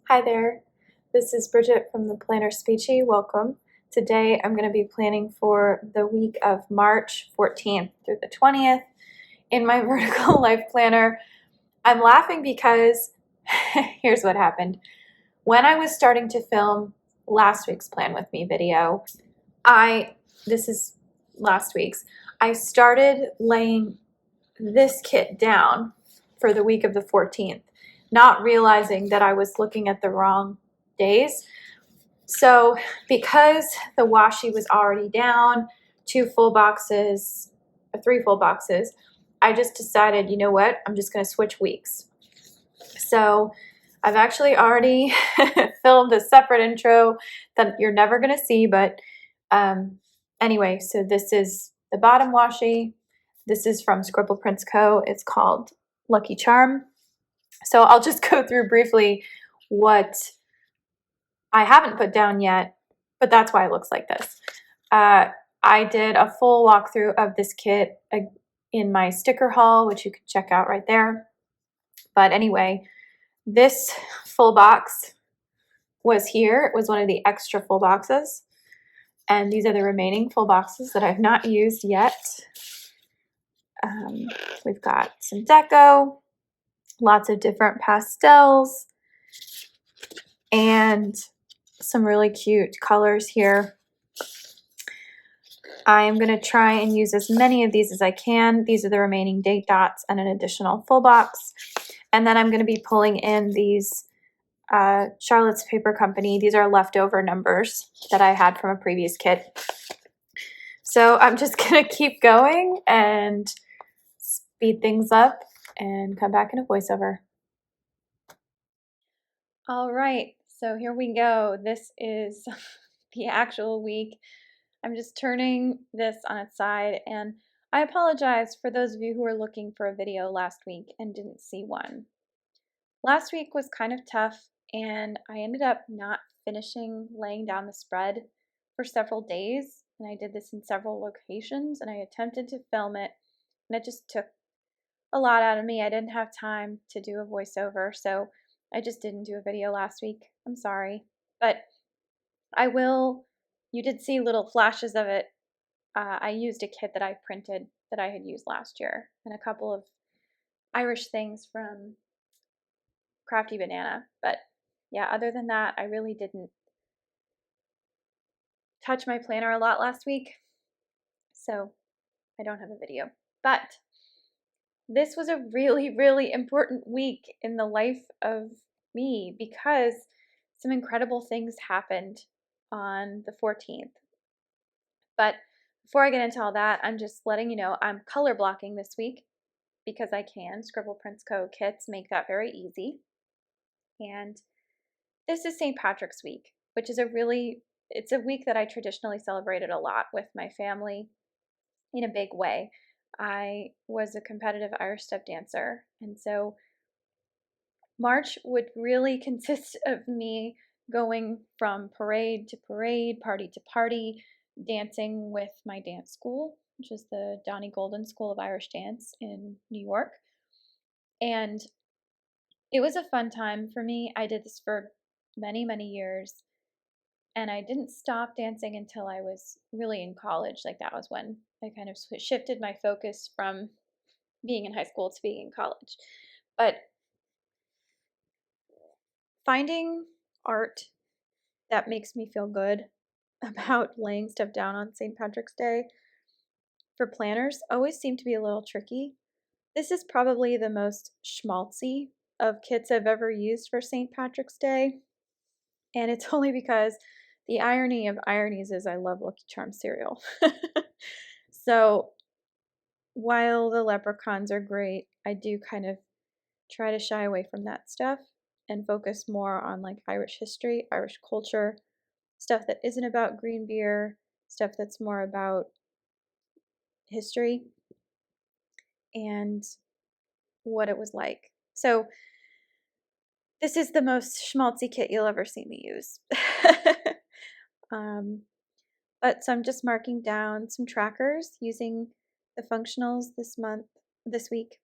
Hi there, this is Bridget from the PlannerSpeechie. Welcome. Today I'm going to be planning for the week of March 14th through the 20th in my vertical life planner. I'm laughing because here's what happened. When I was starting to film last week's Plan With Me video, this is last week's, I started laying this kit down for the week of the 14th, not realizing that I was looking at the wrong days. So because the washi was already down 3 full boxes, I just decided, you know what, I'm just going to switch weeks. So I've actually already filmed a separate intro that you're never going to see, but anyway, so this is the bottom washi. This is from ScribblePrintsCo. It's called Lucky Charm. So I'll just go through briefly what I haven't put down yet, but that's why it looks like this. I did a full walkthrough of this kit in my sticker haul, which you can check out right there. But anyway, this full box was here. It was one of the extra full boxes. And these are the remaining full boxes that I've not used yet. We've got some deco, lots of different pastels, and some really cute colors here. I'm going to try and use as many of these as I can. These are the remaining date dots and an additional full box. And then I'm going to be pulling in these Charlotte's Paper Company. These are leftover numbers that I had from a previous kit. So I'm just going to keep going and speed things up and come back in a voiceover. All right, so here we go. This is the actual week. I'm just turning this on its side, and I apologize for those of you who were looking for a video last week and didn't see one. Last week was kind of tough, and I ended up not finishing laying down the spread for several days, and I did this in several locations, and I attempted to film it, and it just took a lot out of me. I didn't have time to do a voiceover, so I just didn't do a video last week. I'm sorry, but I will. You did see little flashes of it. I used a kit that I printed that I had used last year, and a couple of Irish things from Crafty Banana. But yeah, other than that, I really didn't touch my planner a lot last week, so I don't have a video. But this was a really, really important week in the life of me because some incredible things happened on the 14th. But before I get into all that, I'm just letting you know I'm color blocking this week because I can. ScribblePrintsCo kits make that very easy. And this is St. Patrick's Week, which is it's a week that I traditionally celebrated a lot with my family in a big way. I was a competitive Irish step dancer, and so March would really consist of me going from parade to parade, party to party, dancing with my dance school, which is the Donnie Golden School of Irish Dance in New York. And it was a fun time for me. I did this for many, many years. And I didn't stop dancing until I was really in college. Like that was when I kind of shifted my focus from being in high school to being in college. But finding art that makes me feel good about laying stuff down on St. Patrick's Day for planners always seemed to be a little tricky. This is probably the most schmaltzy of kits I've ever used for St. Patrick's Day. And it's only because the irony of ironies is I love Lucky Charms cereal. So while the leprechauns are great, I do kind of try to shy away from that stuff and focus more on like Irish history, Irish culture, stuff that isn't about green beer, stuff that's more about history and what it was like. So this is the most schmaltzy kit you'll ever see me use. So I'm just marking down some trackers using the functionals this week.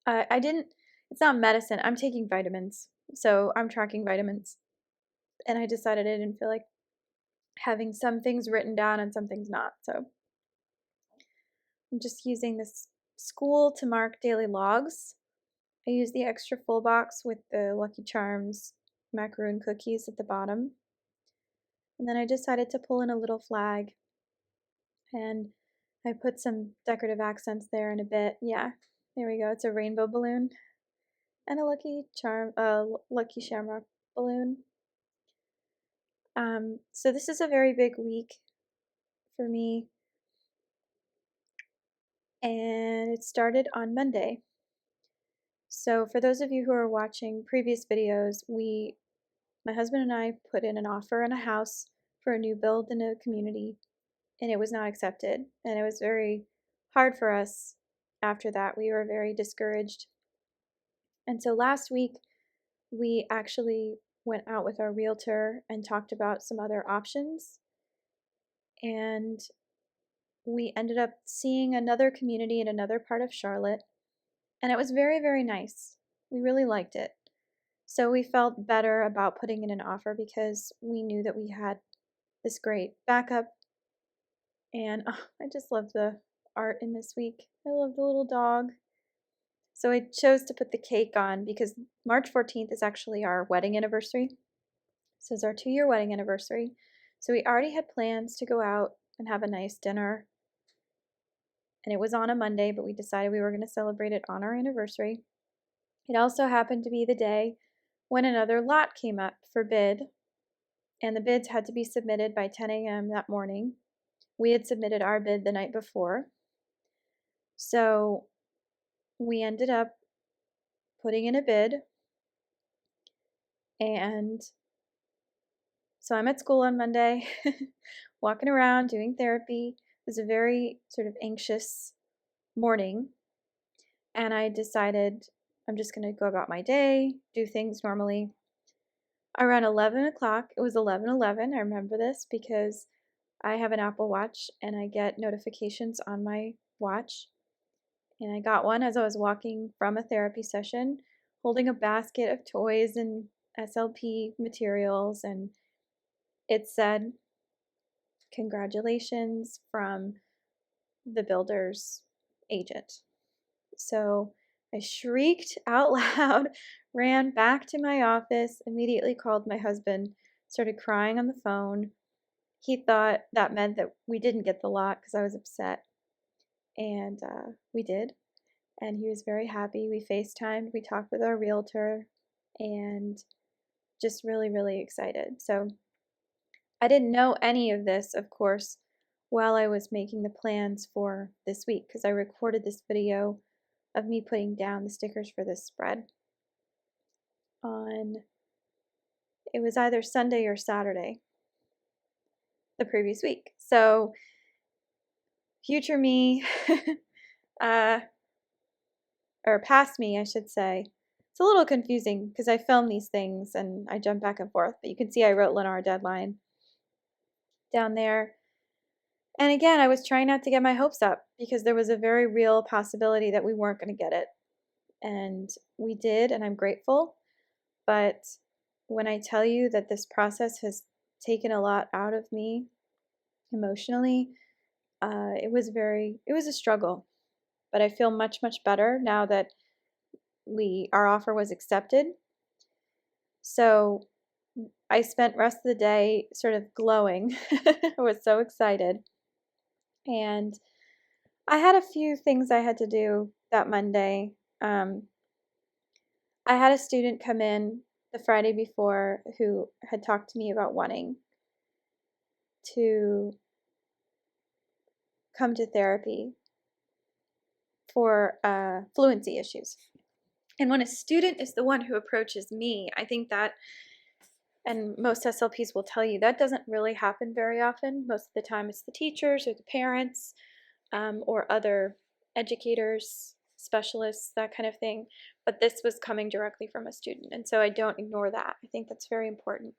It's not medicine. I'm taking vitamins. So I'm tracking vitamins, and I decided I didn't feel like having some things written down and some things not. So I'm just using this school to mark daily logs. I use the extra full box with the Lucky Charms macaroon cookies at the bottom. And then I decided to pull in a little flag, and I put some decorative accents there in a bit. Yeah, there we go. It's a rainbow balloon and a Lucky Shamrock balloon. So this is a very big week for me, and it started on Monday. So for those of you who are watching previous videos, my husband and I put in an offer on a house for a new build in a community, and it was not accepted. And it was very hard for us after that. We were very discouraged. And so last week, we actually went out with our realtor and talked about some other options. And we ended up seeing another community in another part of Charlotte. And it was very, very nice. We really liked it. So we felt better about putting in an offer because we knew that we had this great backup. And I just love the art in this week. I love the little dog. So I chose to put the cake on because March 14th is actually our wedding anniversary. So it's our 2-year wedding anniversary. So we already had plans to go out and have a nice dinner. And it was on a Monday, but we decided we were going to celebrate it on our anniversary. It also happened to be the day when another lot came up for bid, and the bids had to be submitted by 10 a.m. that morning. We had submitted our bid the night before. So we ended up putting in a bid, and so I'm at school on Monday, walking around, doing therapy. It was a very sort of anxious morning, and I decided I'm just going to go about my day, do things normally. Around 11 o'clock, it was 11:11, I remember this because I have an Apple Watch and I get notifications on my watch. And I got one as I was walking from a therapy session, holding a basket of toys and SLP materials, and it said, "Congratulations from the builder's agent." So I shrieked out loud, ran back to my office, immediately called my husband, started crying on the phone. He thought that meant that we didn't get the lot because I was upset. And we did. And he was very happy. We FaceTimed, we talked with our realtor, and just really, really excited. So I didn't know any of this, of course, while I was making the plans for this week because I recorded this video of me putting down the stickers for this spread it was either Sunday or Saturday the previous week. So future me, or past me, I should say. It's a little confusing because I film these things and I jump back and forth, but you can see I wrote Lenore deadline down there. And again, I was trying not to get my hopes up because there was a very real possibility that we weren't going to get it. And we did, and I'm grateful. But when I tell you that this process has taken a lot out of me emotionally, it was a struggle. But I feel much, much better now that our offer was accepted. So I spent rest of the day sort of glowing. I was so excited. And I had a few things I had to do that Monday. I had a student come in the Friday before who had talked to me about wanting to come to therapy for fluency issues. And when a student is the one who approaches me, I think that, and most SLPs will tell you, that doesn't really happen very often. Most of the time it's the teachers or the parents or other educators, specialists, that kind of thing. But this was coming directly from a student, and so I don't ignore that. I think that's very important.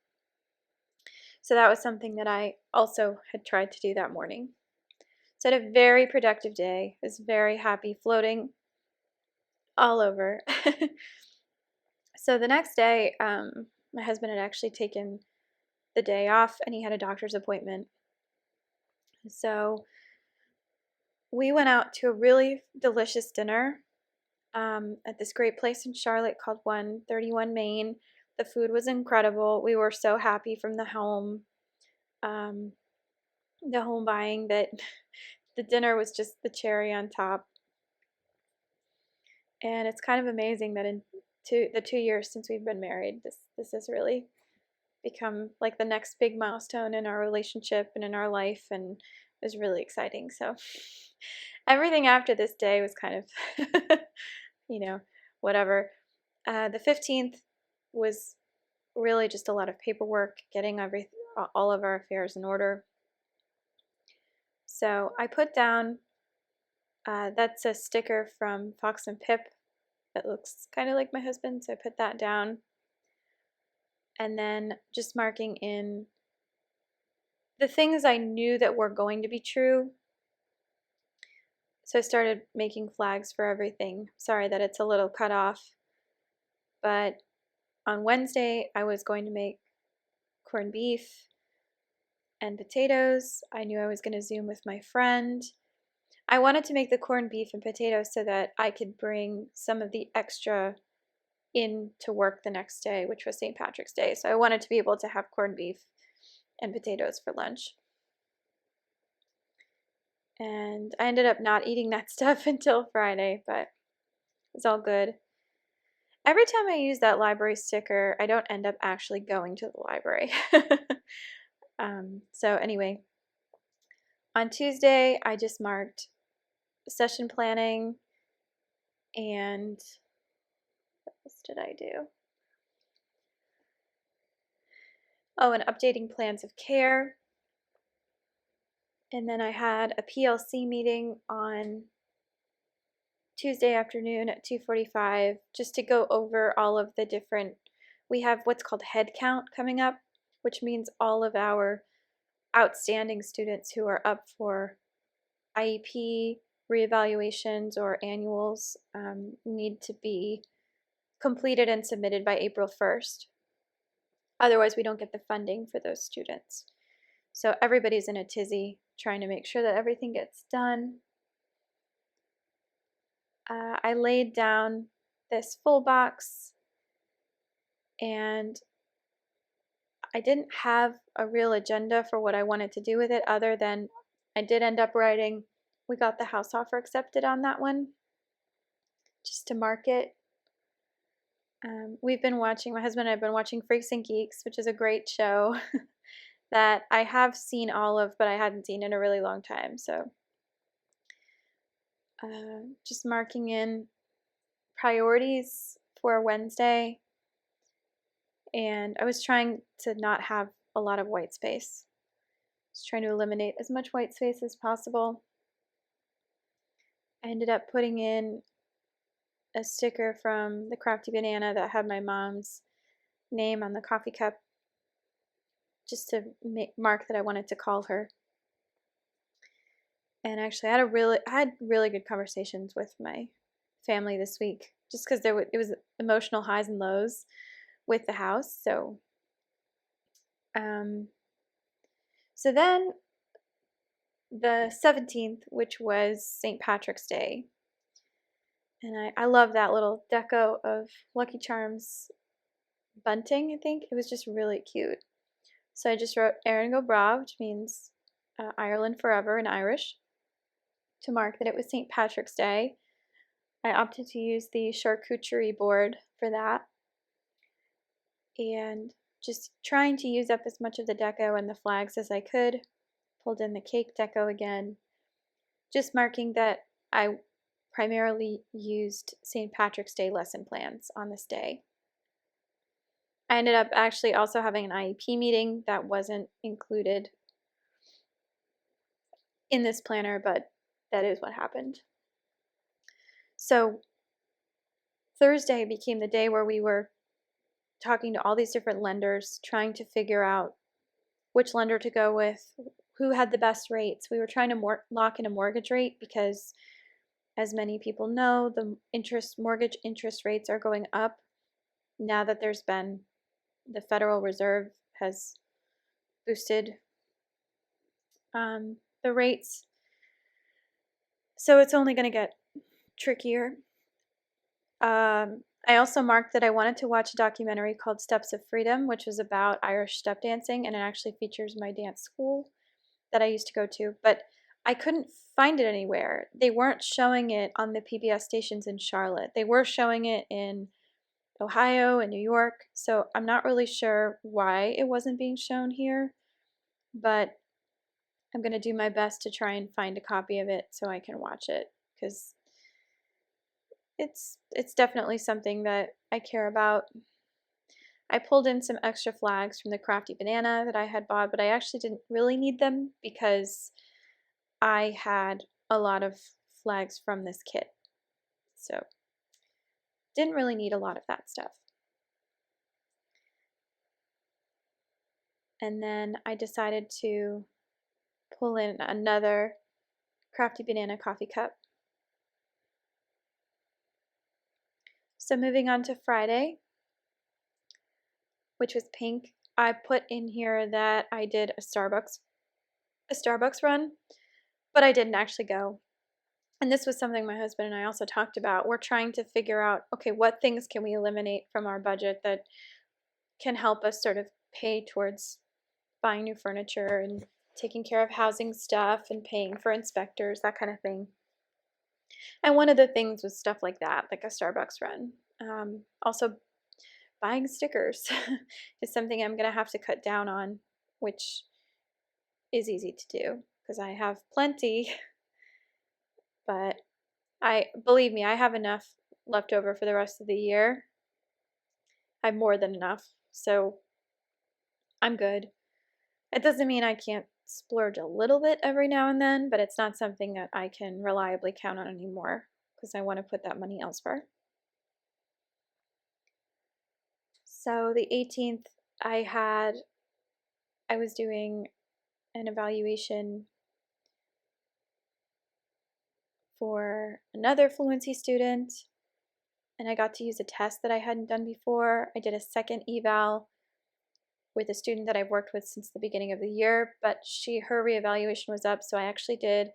So that was something that I also had tried to do that morning. So I had a very productive day. I was very happy, floating all over. So the next day, my husband had actually taken the day off and he had a doctor's appointment. So we went out to a really delicious dinner at this great place in Charlotte called 131 Main. The food was incredible. We were so happy from the home buying that the dinner was just the cherry on top. And it's kind of amazing that in the 2 years since we've been married, this has really become like the next big milestone in our relationship and in our life, and it was really exciting. So everything after this day was kind of, whatever. The 15th was really just a lot of paperwork, getting all of our affairs in order. So I put down, that's a sticker from Fox and Pip that looks kind of like my husband, so I put that down. And then just marking in the things I knew that were going to be true. So I started making flags for everything. Sorry that it's a little cut off, but on Wednesday I was going to make corned beef and potatoes. I knew I was going to Zoom with my friend. I wanted to make the corned beef and potatoes so that I could bring some of the extra in to work the next day, which was St. Patrick's Day. So I wanted to be able to have corned beef and potatoes for lunch. And I ended up not eating that stuff until Friday, but it's all good. Every time I use that library sticker, I don't end up actually going to the library. So anyway, on Tuesday, I just marked session planning, and what else did I do? Oh, and updating plans of care. And then I had a PLC meeting on Tuesday afternoon at 2:45 just to go over all of the different, we have what's called head count coming up, which means all of our outstanding students who are up for IEP reevaluations or annuals need to be completed and submitted by April 1st. Otherwise, we don't get the funding for those students. So everybody's in a tizzy trying to make sure that everything gets done. I laid down this full box, and I didn't have a real agenda for what I wanted to do with it, other than I did end up writing, we got the house offer accepted on that one, just to mark it. We've been watching, my husband and I have been watching Freaks and Geeks, which is a great show that I have seen all of, but I hadn't seen in a really long time. So just marking in priorities for Wednesday. And I was trying to not have a lot of white space. I was trying to eliminate as much white space as possible. I ended up putting in a sticker from the Crafty Banana that had my mom's name on the coffee cup, just to mark that I wanted to call her. And actually, I had really good conversations with my family this week, just because it was emotional highs and lows with the house. So, so then the 17th, which was St. Patrick's Day, and I love that little deco of Lucky Charms bunting. I think it was just really cute. So I just wrote Erin go Bra, which means Ireland forever in Irish, to mark that it was St. Patrick's Day. I opted to use the charcuterie board for that, and just trying to use up as much of the deco and the flags as I could. Pulled in the cake deco again, just marking that I primarily used St. Patrick's Day lesson plans on this day. I ended up actually also having an IEP meeting that wasn't included in this planner, but that is what happened. So Thursday became the day where we were talking to all these different lenders, trying to figure out which lender to go with, who had the best rates. We were trying to lock in a mortgage rate because, as many people know, the mortgage interest rates are going up. now that there's been, the Federal Reserve has boosted the rates. So it's only going to get trickier. I also marked that I wanted to watch a documentary called Steps of Freedom, which is about Irish step dancing, and it actually features my dance school that I used to go to, but I couldn't find it anywhere. They weren't showing it on the PBS stations in Charlotte. They were showing it in Ohio and New York, so I'm not really sure why it wasn't being shown here, but I'm going to do my best to try and find a copy of it so I can watch it, because it's definitely something that I care about. I pulled in some extra flags from the Crafty Banana that I had bought, but I actually didn't really need them because I had a lot of flags from this kit. So didn't really need a lot of that stuff. And then I decided to pull in another Crafty Banana coffee cup. So moving on to Friday, which was pink, I put in here that I did a Starbucks run, but I didn't actually go. And this was something my husband and I also talked about. We're trying to figure out, okay, what things can we eliminate from our budget that can help us sort of pay towards buying new furniture and taking care of housing stuff and paying for inspectors, that kind of thing. And one of the things was stuff like that, like a Starbucks run. Also, buying stickers is something I'm going to have to cut down on, which is easy to do because I have plenty. But believe me, I have enough left over for the rest of the year. I have more than enough, so I'm good. It doesn't mean I can't splurge a little bit every now and then, but it's not something that I can reliably count on anymore because I want to put that money elsewhere. So the 18th, I was doing an evaluation for another fluency student, and I got to use a test that I hadn't done before. I did a second eval with a student that I've worked with since the beginning of the year, but her reevaluation was up, so I actually did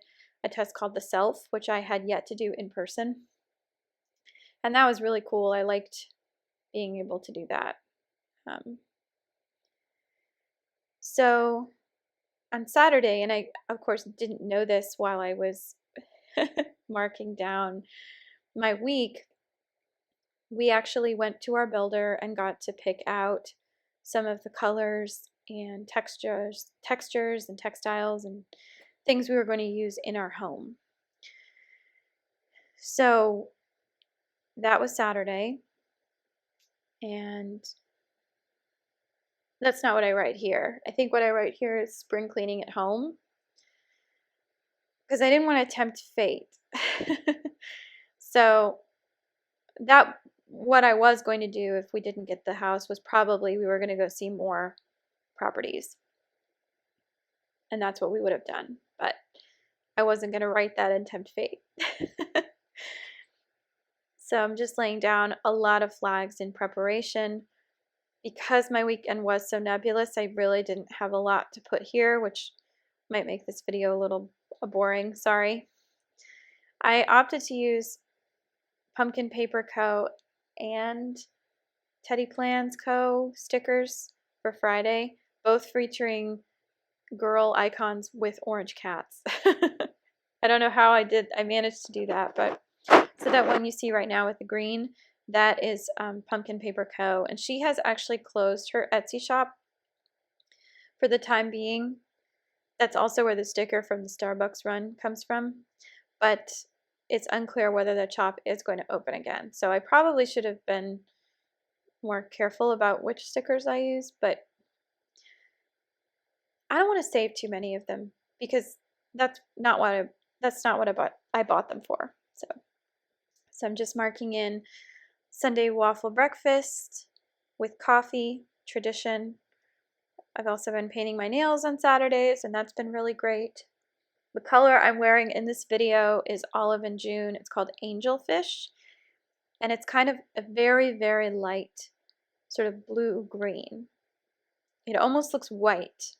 a test called the SELF, which I had yet to do in person. And that was really cool. I liked being able to do that. So on Saturday, and I of course didn't know this while I was marking down my week, we actually went to our builder and got to pick out some of the colors and textures and textiles and things we were going to use in our home. So that was Saturday, and that's not what I write here. I think what I write here is spring cleaning at home, because I didn't want to tempt fate. So what I was going to do if we didn't get the house was probably we were going to go see more properties. And that's what we would have done. But I wasn't going to write that and tempt fate. So I'm just laying down a lot of flags in preparation. Because my weekend was so nebulous, I really didn't have a lot to put here, which might make this video a little boring. Sorry. I opted to use Pumpkin Paper Co. and Teddy Plans Co. stickers for Friday, both featuring girl icons with orange cats. I don't know how I managed to do that, but so that one you see right now with the green, that is Pumpkin Paper Co. And she has actually closed her Etsy shop for the time being. That's also where the sticker from the Starbucks run comes from. But it's unclear whether the shop is going to open again. So I probably should have been more careful about which stickers I use, but I don't want to save too many of them because that's not what I bought them for. So I'm just marking in Sunday waffle breakfast with coffee, tradition. I've also been painting my nails on Saturdays, and that's been really great. The color I'm wearing in this video is Olive and June. It's called Angelfish, and it's kind of a very, very light sort of blue-green. It almost looks white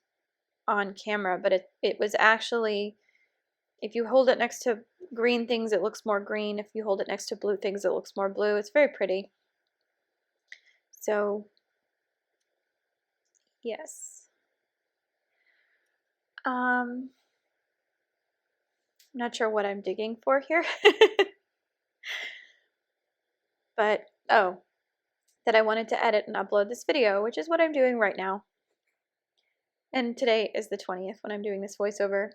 on camera, but it was actually, if you hold it next to green things, it looks more green. If you hold it next to blue things, it looks more blue. It's very pretty. So, yes. I'm not sure what I'm digging for here. But, oh, that I wanted to edit and upload this video, which is what I'm doing right now. And today is the 20th when I'm doing this voiceover.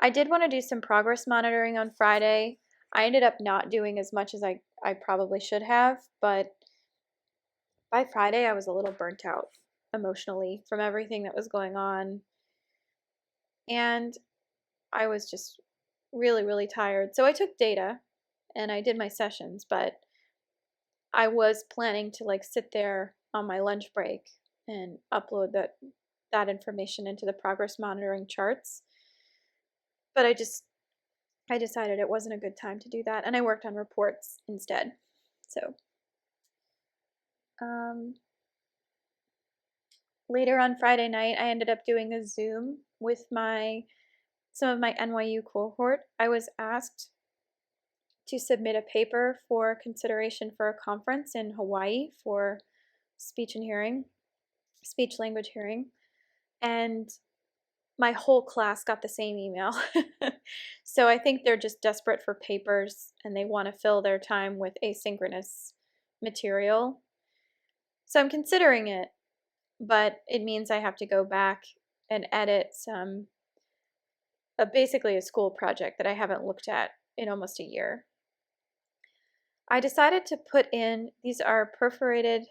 I did want to do some progress monitoring on Friday. I ended up not doing as much as I probably should have, but by Friday I was a little burnt out emotionally from everything that was going on. And I was just really, really tired. So I took data and I did my sessions, but I was planning to like sit there on my lunch break and upload that information into the progress monitoring charts. But I decided it wasn't a good time to do that, and I worked on reports instead. So later on Friday night, I ended up doing a Zoom with some of my NYU cohort. I was asked to submit a paper for consideration for a conference in Hawaii for speech language hearing, and my whole class got the same email. So I think they're just desperate for papers and they want to fill their time with asynchronous material. So I'm considering it, but it means I have to go back and edit basically a school project that I haven't looked at in almost a year. I decided to put in, these are perforated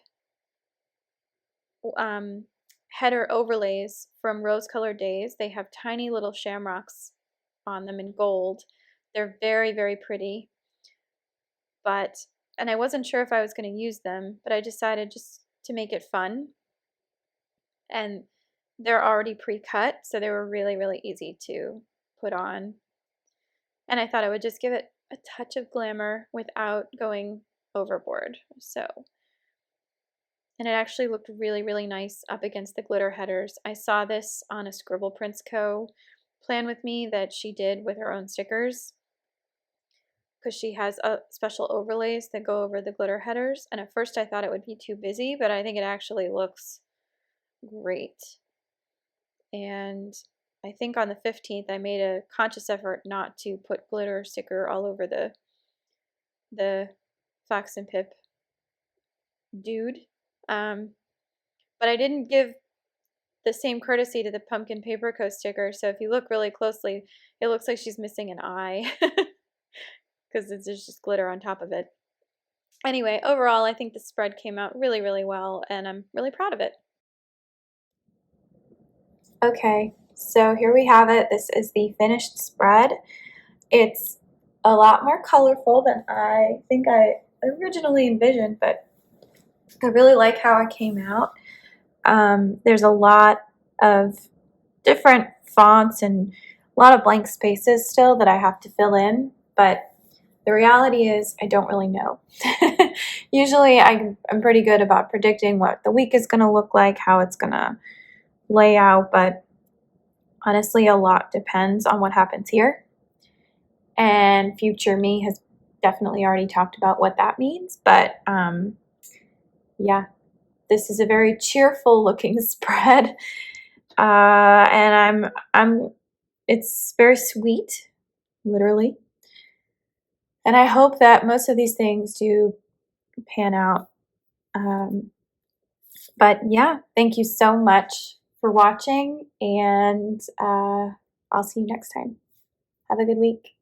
header overlays from Rose Colored Daze. They have tiny little shamrocks on them in gold. They're very, very pretty. And I wasn't sure if I was going to use them, but I decided just to make it fun. And they're already pre-cut, so they were really, really easy to put on. And I thought I would just give it a touch of glamour without going overboard. And it actually looked really, really nice up against the glitter headers. I saw this on a ScribblePrintsCo plan with me that she did with her own stickers, because she has special overlays that go over the glitter headers. And at first I thought it would be too busy, but I think it actually looks great. And I think on the 15th I made a conscious effort not to put glitter sticker all over the Fox and Pip dude. But I didn't give the same courtesy to the Pumpkin Paper Co sticker, so if you look really closely, it looks like she's missing an eye because there's just glitter on top of it. Anyway, overall, I think the spread came out really, really well, and I'm really proud of it. Okay, so here we have it. This is the finished spread. It's a lot more colorful than I think I originally envisioned, but I really like how it came out. There's a lot of different fonts and a lot of blank spaces still that I have to fill in, but the reality is I don't really know. Usually I'm pretty good about predicting what the week is going to look like, how it's going to lay out, but honestly a lot depends on what happens here. And future me has definitely already talked about what that means, but yeah, this is a very cheerful looking spread. And it's very sweet, literally. And I hope that most of these things do pan out. But yeah, thank you so much for watching, and I'll see you next time. Have a good week.